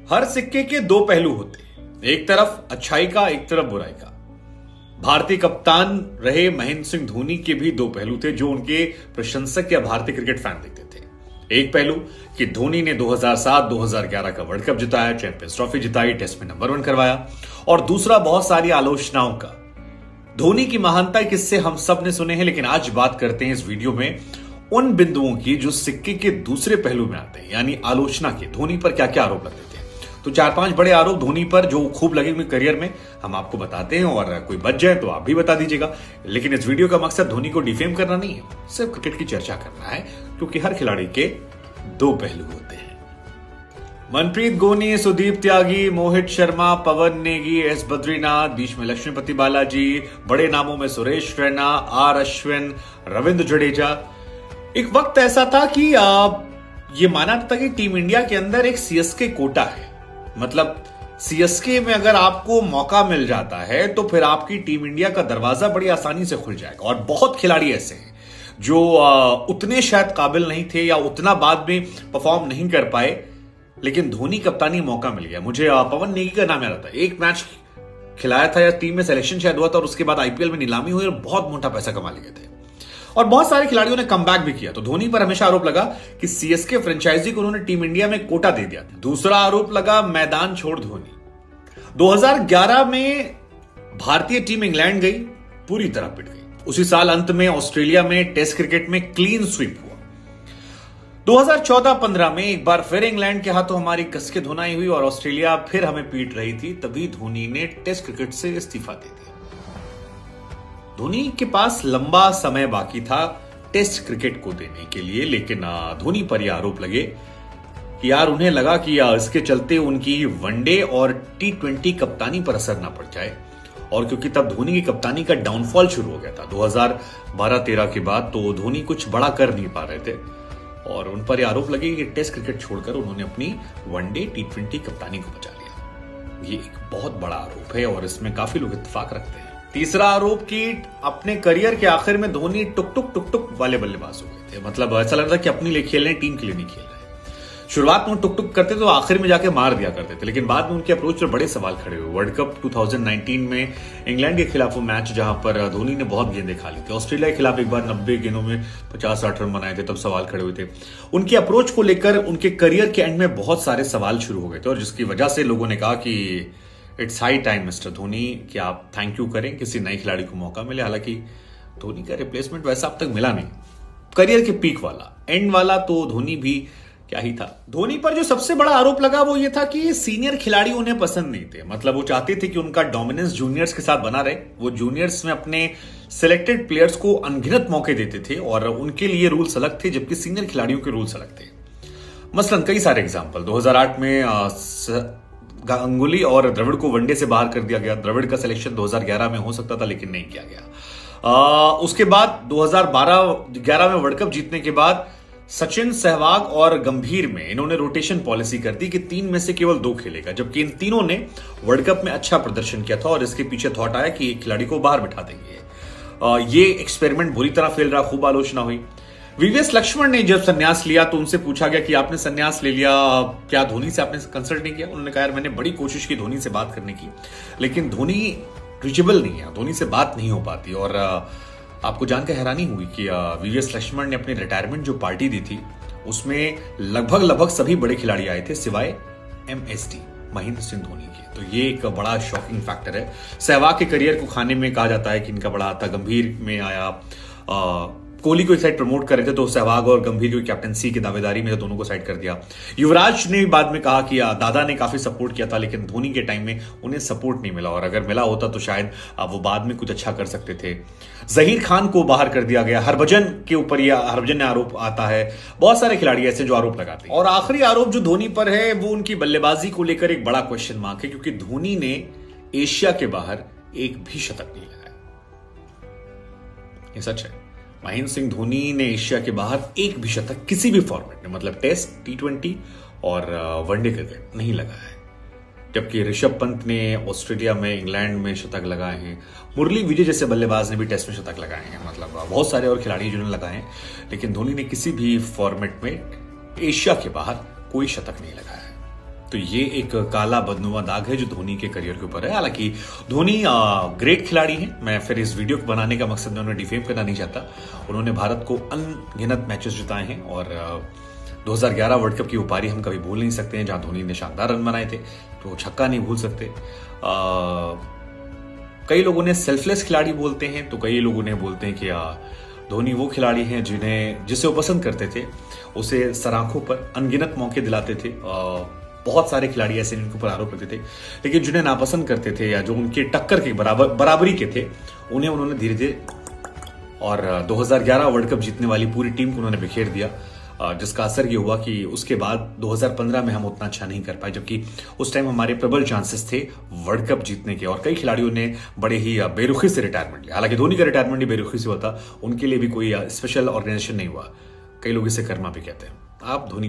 हर सिक्के के दो पहलू होते हैं, एक तरफ अच्छाई का, एक तरफ बुराई का। भारतीय कप्तान रहे महेंद्र सिंह धोनी के भी दो पहलू थे जो उनके प्रशंसक या भारतीय क्रिकेट फैन देखते थे। एक पहलू कि धोनी ने 2007-2011 का वर्ल्ड कप जिताया, चैंपियंस ट्रॉफी जिताई, टेस्ट में नंबर 1 करवाया, और दूसरा बहुत सारी आलोचनाओं का। धोनी की महानता के किस्से हम सब ने सुने हैं, लेकिन आज बात करते हैं इस वीडियो में उन बिंदुओं की जो सिक्के के दूसरे पहलू में आते हैं, यानी आलोचना के। धोनी पर क्या क्या आरोप लगते थे, तो 4-5 बड़े आरोप धोनी पर जो खूब लगे हुए करियर में हम आपको बताते हैं, और कोई बच जाए तो आप भी बता दीजिएगा। लेकिन इस वीडियो का मकसद धोनी को डिफेम करना नहीं है, सिर्फ क्रिकेट की चर्चा करना है, क्योंकि हर खिलाड़ी के दो पहलू होते हैं। मनप्रीत गोनी, सुदीप त्यागी, मोहित शर्मा, पवन नेगी, एस बद्रीनाथ, बीच में लक्ष्मीपति बालाजी, बड़े नामों में सुरेश रैना, आर अश्विन, रविंद्र जडेजा। एक वक्त ऐसा था कि ये माना था कि टीम इंडिया के अंदर एक सीएसके कोटा है, मतलब सीएसके में अगर आपको मौका मिल जाता है तो फिर आपकी टीम इंडिया का दरवाजा बड़ी आसानी से खुल जाएगा। और बहुत खिलाड़ी ऐसे हैं जो उतने शायद काबिल नहीं थे या उतना बाद में परफॉर्म नहीं कर पाए, लेकिन धोनी कप्तानी मौका मिल गया। मुझे पवन नेगी का नाम याद आता है, एक मैच खिलाया था या टीम में सिलेक्शन शायद हुआ था, और उसके बाद आईपीएल में नीलामी हुई और बहुत मोटा पैसा कमा लिए थे, और बहुत सारे खिलाड़ियों ने कमबैक भी किया। तो धोनी पर हमेशा आरोप लगा कि सीएसके फ्रेंचाइजी को उन्होंने टीम इंडिया में कोटा दे दिया था। दूसरा आरोप लगा मैदान छोड़ धोनी। 2011 में भारतीय टीम इंग्लैंड गई, पूरी तरह पिट गई। उसी साल अंत में ऑस्ट्रेलिया में टेस्ट क्रिकेट में क्लीन स्वीप हुआ। 2014-15 में एक बार फिर इंग्लैंड के हाथों हमारी कसके धुनाई हुई और ऑस्ट्रेलिया फिर हमें पीट रही थी, तभी धोनी ने टेस्ट क्रिकेट से इस्तीफा दे दिया। धोनी के पास लंबा समय बाकी था टेस्ट क्रिकेट को देने के लिए, लेकिन धोनी पर यह आरोप लगे कि यार उन्हें लगा कि इसके चलते उनकी वनडे और टी20 कप्तानी पर असर ना पड़ जाए। और क्योंकि तब धोनी की कप्तानी का डाउनफॉल शुरू हो गया था 2012-13 के बाद, तो धोनी कुछ बड़ा कर नहीं पा रहे थे, और उन पर यह आरोप लगे कि टेस्ट क्रिकेट छोड़कर उन्होंने अपनी वनडे टी20 कप्तानी को बचा लिया। ये एक बहुत बड़ा आरोप है और इसमें काफी लोग इत्तेफाक रखते हैं। तीसरा आरोप कि अपने करियर के आखिर में धोनी टुक टुक वाले बल्लेबाज हो गए थे, मतलब ऐसा लगता कि अपने लिए खेल रहे हैं, टीम के लिए नहीं खेल रहे। शुरुआत में टुक करते तो आखिर में जाके मार दिया करते थे, लेकिन बाद में उनके अप्रोच पर बड़े सवाल खड़े हुए। वर्ल्ड कप 2019 में इंग्लैंड के खिलाफ वो मैच जहां पर धोनी ने बहुत गेंदें खा ली थी, ऑस्ट्रेलिया के खिलाफ एक बार 90 गेंदों में 50-60 रन बनाए थे, तब सवाल खड़े हुए थे। उनके अप्रोच को लेकर उनके करियर के एंड में बहुत सारे सवाल शुरू हो गए थे, और जिसकी वजह से लोगों ने कहा कि it's high time mister Dhoni कि आप थैंक यू करें, किसी नए खिलाड़ी को मौका मिले। हालांकि धोनी का रिप्लेसमेंट वैसा अब तक मिला नहीं। करियर के पीक वाला, एंड वाला तो धोनी भी क्या ही था। धोनी पर जो सबसे बड़ा आरोप लगा वो ये था कि सीनियर खिलाड़ी उन्हें पसंद नहीं थे, मतलब वो चाहते थे कि उनका डोमिनेंस जूनियर्स के साथ बना रहे। वो जूनियर्स में अपने सिलेक्टेड प्लेयर्स को अनगिनत मौके देते थे और उनके लिए रूल्स अलग थे, जबकि सीनियर खिलाड़ियों के रूल्स अलग थे। मसलन कई सारे एग्जाम्पल, 2008 में गांगुली और द्रविड़ को वनडे से बाहर कर दिया गया। द्रविड़ का सिलेक्शन 2011 में हो सकता था, लेकिन नहीं किया गया। उसके बाद 2012-11 में वर्ल्ड कप जीतने के बाद सचिन, सहवाग और गंभीर में इन्होंने रोटेशन पॉलिसी कर दी कि 3 में से केवल 2 खेलेगा, जबकि इन तीनों ने वर्ल्ड कप में अच्छा प्रदर्शन किया था, और इसके पीछे थॉट आया कि एक खिलाड़ी को बाहर बिठा देंगे। ये एक्सपेरिमेंट बुरी तरह फेल रहा, खूब आलोचना हुई। वीवीएस लक्ष्मण ने जब संन्यास लिया तो उनसे पूछा गया कि आपने संन्यास ले लिया, क्या धोनी से आपने कंसल्ट नहीं किया? उन्होंने कहा यार मैंने बड़ी कोशिश की धोनी से बात करने की, लेकिन धोनी रीचेबल नहीं है, धोनी से बात नहीं हो पाती। और आपको जानकर हैरानी हुई कि वीवीएस लक्ष्मण ने अपनी रिटायरमेंट जो पार्टी दी थी उसमें लगभग सभी बड़े खिलाड़ी आए थे सिवाय एमएसडी महेंद्र सिंह धोनी के। तो ये एक बड़ा शॉकिंग फैक्टर है। सहवाग के करियर को खाने में कहा जाता है कि इनका बड़ा हाथ था। गंभीर में आया, कोहली को एक साइड प्रमोट कर रहे थे तो सहवाग और गंभीर की कैप्टनसी की दावेदारी में दोनों को साइड कर दिया। युवराज ने बाद में कहा कि दादा ने काफी सपोर्ट किया था, लेकिन धोनी के टाइम में उन्हें सपोर्ट नहीं मिला, और अगर मिला होता तो शायद वो बाद में कुछ अच्छा कर सकते थे। जहीर खान को बाहर कर दिया गया। हरभजन के ऊपर यह हरभजन ने आरोप आता है। बहुत सारे खिलाड़ी ऐसे जो आरोप लगाते हैं। और आखिरी आरोप जो धोनी पर है वो उनकी बल्लेबाजी को लेकर एक बड़ा क्वेश्चन मार्क है, क्योंकि धोनी ने एशिया के बाहर एक भी शतक नहीं लगाया। ये सच है। महेंद्र सिंह धोनी ने एशिया के बाहर एक भी शतक किसी भी फॉर्मेट में, मतलब टेस्ट, टी20 और वनडे क्रिकेट नहीं लगाया है। जबकि ऋषभ पंत ने ऑस्ट्रेलिया में, इंग्लैंड में शतक लगाए हैं। मुरली विजय जैसे बल्लेबाज ने भी टेस्ट में शतक लगाए हैं। मतलब बहुत सारे और खिलाड़ी जिन्होंने लगाए हैं, लेकिन धोनी ने किसी भी फॉर्मेट में एशिया के बाहर कोई शतक नहीं लगाया है। तो ये एक काला बदनुमा दाग है जो धोनी के करियर के ऊपर है। हालांकि धोनी ग्रेट खिलाड़ी हैं, मैं फिर इस वीडियो को बनाने का मकसद में उन्हें डिफेम करना नहीं चाहता। उन्होंने भारत को अनगिनत मैचेस जिताए हैं और 2011 वर्ल्ड कप की वो पारी हम कभी भूल नहीं सकते हैं जहां धोनी ने शानदार रन बनाए थे, तो छक्का नहीं भूल सकते। कई लोगों ने सेल्फलेस खिलाड़ी बोलते हैं, तो कई लोगों ने बोलते हैं कि धोनी वो खिलाड़ी हैं जिसे वो पसंद करते थे, उसे सराखों पर अनगिनत मौके दिलाते थे। बहुत सारे खिलाड़ी ऐसे जिनके ऊपर आरोप लगते थे, लेकिन जिन्हें नापसंद करते थे या जो उनके टक्कर के बराबरी के थे, उन्हें उन्होंने धीरे धीरे और 2011 वर्ल्ड कप जीतने वाली पूरी टीम को उन्होंने बिखेर दिया, जिसका असर ये हुआ कि उसके बाद 2015 में हम उतना अच्छा नहीं कर पाए, जबकि उस टाइम हमारे प्रबल चांसेस थे वर्ल्ड कप जीतने के और कई खिलाड़ियों ने बड़े ही बेरुखी से रिटायरमेंट लिया। हालांकि धोनी का रिटायरमेंट ही बेरुखी से हुआ था, उनके लिए भी कोई स्पेशल ऑर्गेनाइजेशन नहीं हुआ, कई लोग इसे कर्मा भी कहते हैं। आप धोनी